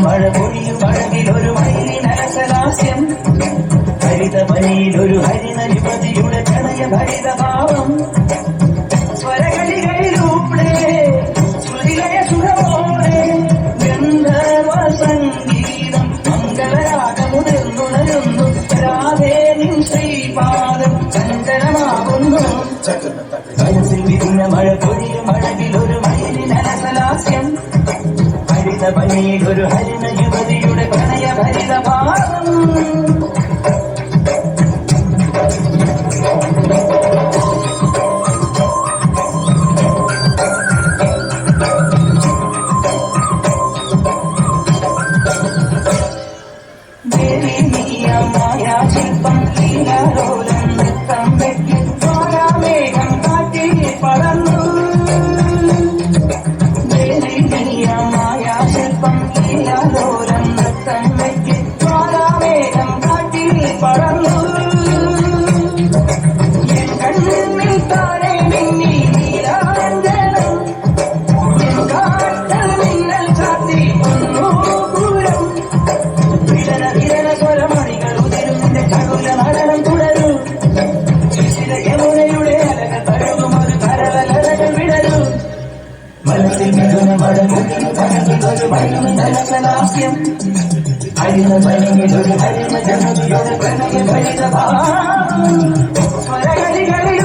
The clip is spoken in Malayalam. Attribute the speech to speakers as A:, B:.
A: മഴ പൊഴിയും അഴകിലൊരു മയിലിനരസലാസ്യം ഹരിതപനിയിലൊരു ഹരിനരിപതിയുടെ പ്രണയ ഭരിതഭാവം സ്വരകളിലൂടെ ശ്രുതിലയ സുഖമോടെ ഗന്ധർവ സംഗീതം മംഗളരാഗമുതിർന്നുണരുന്നു രാധേ നിൻ ശ്രീപാദം ചഞ്ചലമാകുന്നു മനസ്സിൽ വിരുന്ന മഴ പൊഴിയും അഴകിലൊരു മയിലിനരസലാസ്യം ഹരിതപനിയിലൊരു ഹരിന യുവതിയുടെ പ്രണയ ഭരിതഭാവം ശില്പം ലീലാലോലം നൃത്തം വെട്ടി മേഘം കാറ്റി പടർന്നു ശില്പം ലീലാലോലം നൃത്തം വെട്ടി മേഘം കാറ്റി പടർന്നു എൻ കണ്ണിൽ താരെ മിന്നി നീലാഞ്ജനം എൻ കാട്ടൽ മിന്നൽ ചാത്തി ഒന്നു ദൂരം വിരല വിരല സ്വരമണികൾ ഉതിരുന്നിന്റെ ചടുല നടനം തുടരും ശിശിര യമുനയുടെ അലകൾ തഴുകും ഒരു കരളലകൾ വിടരും മനസ്സിൽ മിഥുന മഴമൊരു മൈനരസലാസ്യം ഹരിതപനിയിലൊരു ഹരിമ ജനതയുടെ പ്രണയ ഭരിതഭാവം സ്വരകളികളിൽ